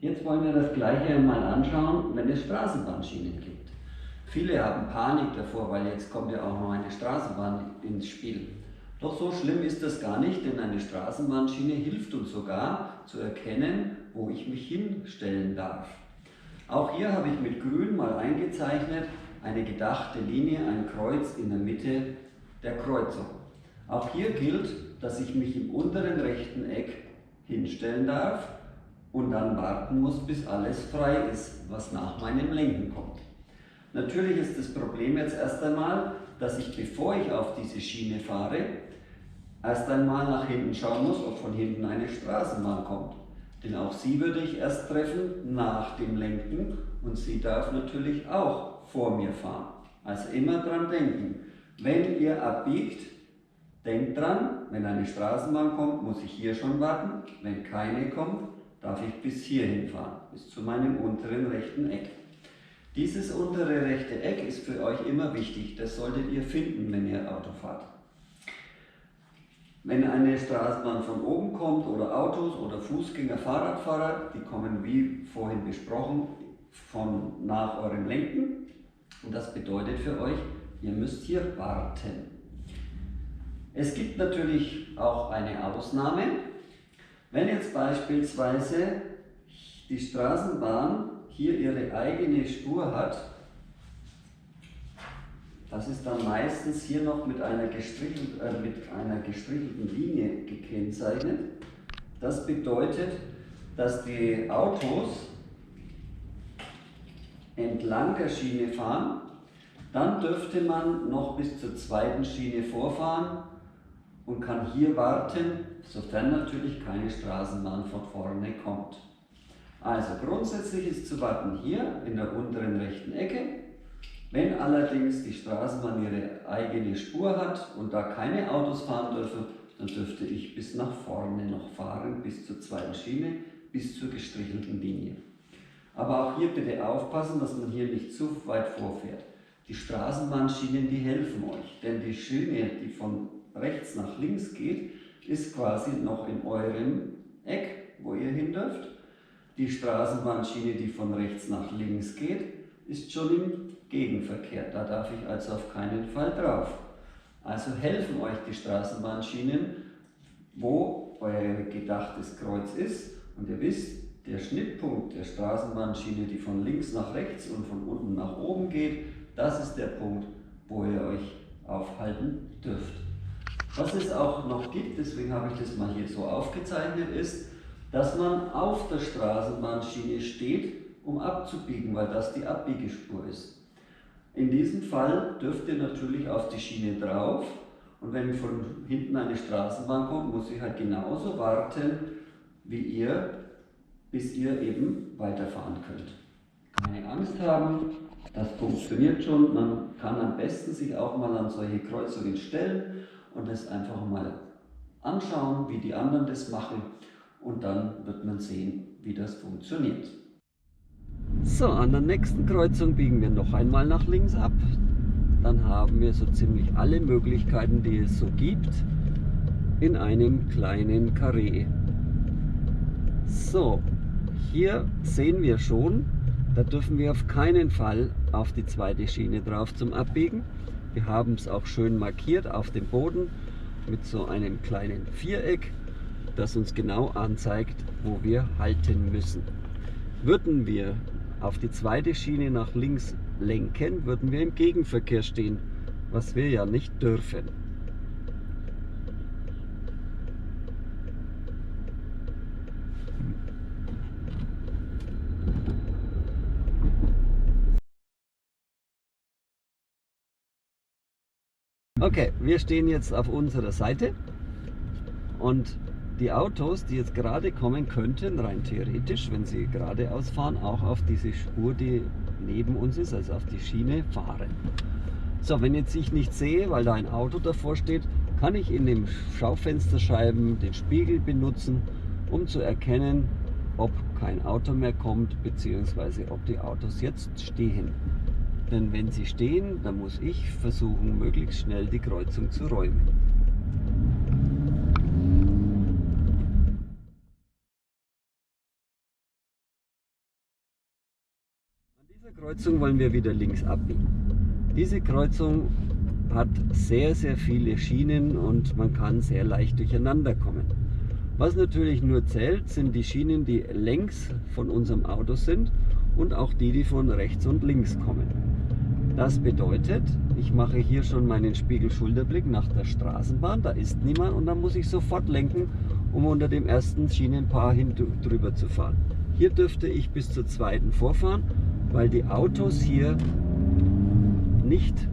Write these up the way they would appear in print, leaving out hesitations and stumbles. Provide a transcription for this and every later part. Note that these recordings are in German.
Jetzt wollen wir das Gleiche mal anschauen, wenn es Straßenbahnschienen gibt. Viele haben Panik davor, weil jetzt kommt ja auch noch eine Straßenbahn ins Spiel. Doch so schlimm ist das gar nicht, denn eine Straßenbahnschiene hilft uns sogar zu erkennen, wo ich mich hinstellen darf. Auch hier habe ich mit Grün mal eingezeichnet eine gedachte Linie, ein Kreuz in der Mitte der Kreuzung. Auch hier gilt, dass ich mich im unteren rechten Eck hinstellen darf und dann warten muss, bis alles frei ist, was nach meinem Lenken kommt. Natürlich ist das Problem jetzt erst einmal, dass ich, bevor ich auf diese Schiene fahre, erst einmal nach hinten schauen muss, ob von hinten eine Straßenbahn kommt. Denn auch sie würde ich erst treffen nach dem Lenken und sie darf natürlich auch vor mir fahren. Also immer dran denken. Wenn ihr abbiegt, denkt dran, wenn eine Straßenbahn kommt, muss ich hier schon warten. Wenn keine kommt, darf ich bis hierhin fahren, bis zu meinem unteren rechten Eck. Dieses untere rechte Eck ist für euch immer wichtig. Das solltet ihr finden, wenn ihr Auto fahrt. Wenn eine Straßenbahn von oben kommt oder Autos oder Fußgänger, Fahrradfahrer, die kommen wie vorhin besprochen nach eurem Lenken. Und das bedeutet für euch, ihr müsst hier warten. Es gibt natürlich auch eine Ausnahme. Wenn jetzt beispielsweise die Straßenbahn hier ihre eigene Spur hat, das ist dann meistens hier noch mit einer gestrichelten Linie gekennzeichnet. Das bedeutet, dass die Autos entlang der Schiene fahren. Dann dürfte man noch bis zur zweiten Schiene vorfahren und kann hier warten, sofern natürlich keine Straßenbahn von vorne kommt. Also grundsätzlich ist zu warten hier in der unteren rechten Ecke. Wenn allerdings die Straßenbahn ihre eigene Spur hat und da keine Autos fahren dürfen, dann dürfte ich bis nach vorne noch fahren, bis zur zweiten Schiene, bis zur gestrichelten Linie. Aber auch hier bitte aufpassen, dass man hier nicht zu weit vorfährt. Die Straßenbahnschienen, die helfen euch, denn die Schiene, die von rechts nach links geht, ist quasi noch in eurem Eck, wo ihr hin dürft. Die Straßenbahnschiene, die von rechts nach links geht, ist schon im Gegenverkehr. Da darf ich also auf keinen Fall drauf. Also helfen euch die Straßenbahnschienen, wo euer gedachtes Kreuz ist. Und ihr wisst, der Schnittpunkt der Straßenbahnschiene, die von links nach rechts und von unten nach oben geht, das ist der Punkt, wo ihr euch aufhalten dürft. Was es auch noch gibt, deswegen habe ich das mal hier so aufgezeichnet, ist, dass man auf der Straßenbahnschiene steht, um abzubiegen, weil das die Abbiegespur ist. In diesem Fall dürft ihr natürlich auf die Schiene drauf und wenn von hinten eine Straßenbahn kommt, muss sie halt genauso warten wie ihr, bis ihr eben weiterfahren könnt. Keine Angst haben, das funktioniert schon. Man kann am besten sich auch mal an solche Kreuzungen stellen und es einfach mal anschauen, wie die anderen das machen. Und dann wird man sehen, wie das funktioniert. So, an der nächsten Kreuzung biegen wir noch einmal nach links ab. Dann haben wir so ziemlich alle Möglichkeiten, die es so gibt, in einem kleinen Karree. So, hier sehen wir schon, da dürfen wir auf keinen Fall auf die zweite Schiene drauf zum Abbiegen. Wir haben es auch schön markiert auf dem Boden mit so einem kleinen Viereck, das uns genau anzeigt, wo wir halten müssen. Würden wir auf die zweite Schiene nach links lenken, würden wir im Gegenverkehr stehen, was wir ja nicht dürfen. Okay, wir stehen jetzt auf unserer Seite und die Autos, die jetzt gerade kommen, könnten rein theoretisch, wenn sie geradeaus fahren, auch auf diese Spur, die neben uns ist, also auf die Schiene fahren. So, wenn jetzt ich nicht sehe, weil da ein Auto davor steht, kann ich in den Schaufensterscheiben den Spiegel benutzen, um zu erkennen, ob kein Auto mehr kommt, beziehungsweise ob die Autos jetzt stehen. Denn wenn sie stehen, dann muss ich versuchen, möglichst schnell die Kreuzung zu räumen. Bei dieser Kreuzung wollen wir wieder links abbiegen. Diese Kreuzung hat sehr, sehr viele Schienen und man kann sehr leicht durcheinander kommen. Was natürlich nur zählt, sind die Schienen, die längs von unserem Auto sind und auch die, die von rechts und links kommen. Das bedeutet, ich mache hier schon meinen Spiegel-Schulterblick nach der Straßenbahn, da ist niemand und dann muss ich sofort lenken, um unter dem ersten Schienenpaar drüber zu fahren. Hier dürfte ich bis zur zweiten vorfahren, weil die Autos hier nicht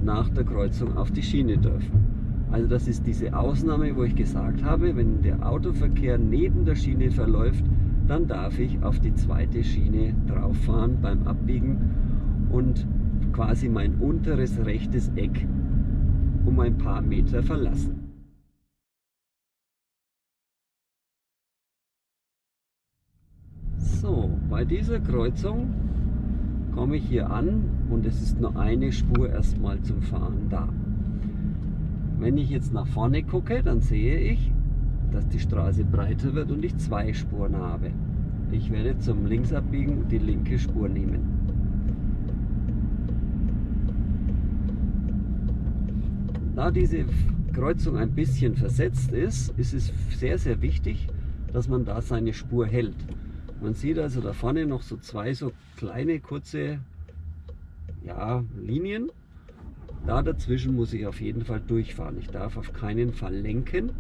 nach der Kreuzung auf die Schiene dürfen. Also das ist diese Ausnahme, wo ich gesagt habe, wenn der Autoverkehr neben der Schiene verläuft, dann darf ich auf die zweite Schiene drauf fahren beim Abbiegen und quasi mein unteres rechtes Eck um ein paar Meter verlassen. So, bei dieser Kreuzung komme ich hier an und es ist nur eine Spur erstmal zum Fahren da. Wenn ich jetzt nach vorne gucke, dann sehe ich, dass die Straße breiter wird und ich zwei Spuren habe. Ich werde zum Linksabbiegen die linke Spur nehmen. Da diese Kreuzung ein bisschen versetzt ist, ist es sehr, sehr wichtig, dass man da seine Spur hält. Man sieht also da vorne noch so zwei so kleine, kurze Linien. Da dazwischen muss ich auf jeden Fall durchfahren. Ich darf auf keinen Fall lenken,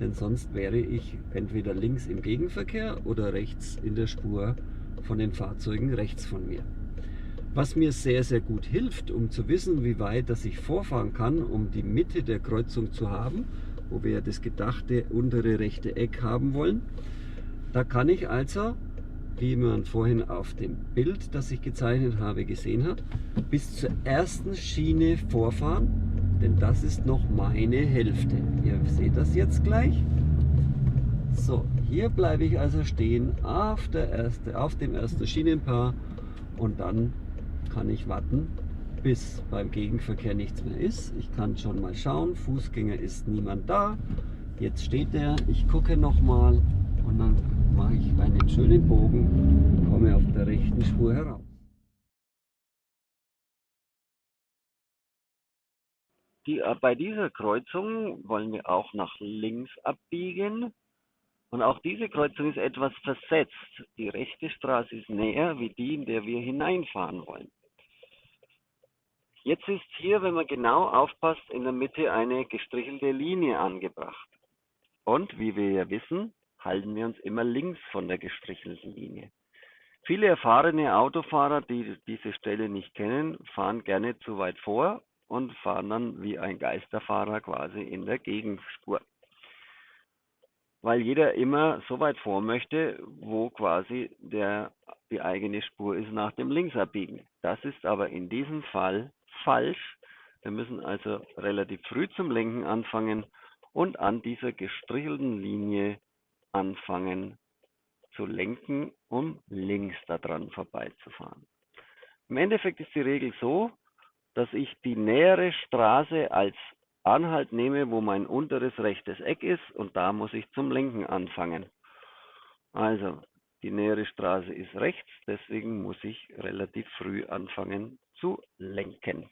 denn sonst wäre ich entweder links im Gegenverkehr oder rechts in der Spur von den Fahrzeugen rechts von mir. Was mir sehr, sehr gut hilft, um zu wissen, wie weit dass ich vorfahren kann, um die Mitte der Kreuzung zu haben, wo wir das gedachte untere rechte Eck haben wollen. Da kann ich also, wie man vorhin auf dem Bild, das ich gezeichnet habe, gesehen hat, bis zur ersten Schiene vorfahren, denn das ist noch meine Hälfte. Ihr seht das jetzt gleich. So, hier bleibe ich also stehen auf dem ersten Schienenpaar und dann kann ich warten, bis beim Gegenverkehr nichts mehr ist. Ich kann schon mal schauen, Fußgänger ist niemand da. Jetzt steht er, ich gucke nochmal und dann mache ich einen schönen Bogen, komme auf der rechten Spur heraus. Bei dieser Kreuzung wollen wir auch nach links abbiegen. Und auch diese Kreuzung ist etwas versetzt. Die rechte Straße ist näher wie die, in der wir hineinfahren wollen. Jetzt ist hier, wenn man genau aufpasst, in der Mitte eine gestrichelte Linie angebracht. Und wie wir ja wissen, halten wir uns immer links von der gestrichelten Linie. Viele erfahrene Autofahrer, die diese Stelle nicht kennen, fahren gerne zu weit vor und fahren dann wie ein Geisterfahrer quasi in der Gegenspur. Weil jeder immer so weit vor möchte, wo quasi die eigene Spur ist nach dem Linksabbiegen. Das ist aber in diesem Fall falsch. Wir müssen also relativ früh zum Lenken anfangen und an dieser gestrichelten Linie anfangen zu lenken, um links daran vorbeizufahren. Im Endeffekt ist die Regel so, dass ich die nähere Straße als Anhalt nehme, wo mein unteres rechtes Eck ist und da muss ich zum Lenken anfangen. Also die nähere Straße ist rechts, deswegen muss ich relativ früh anfangen zu lenken.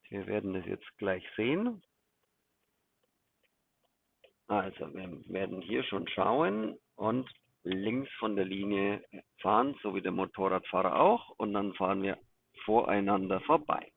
Wir werden das jetzt gleich sehen. Also wir werden hier schon schauen und links von der Linie fahren, so wie der Motorradfahrer auch, und dann fahren wir voreinander vorbei.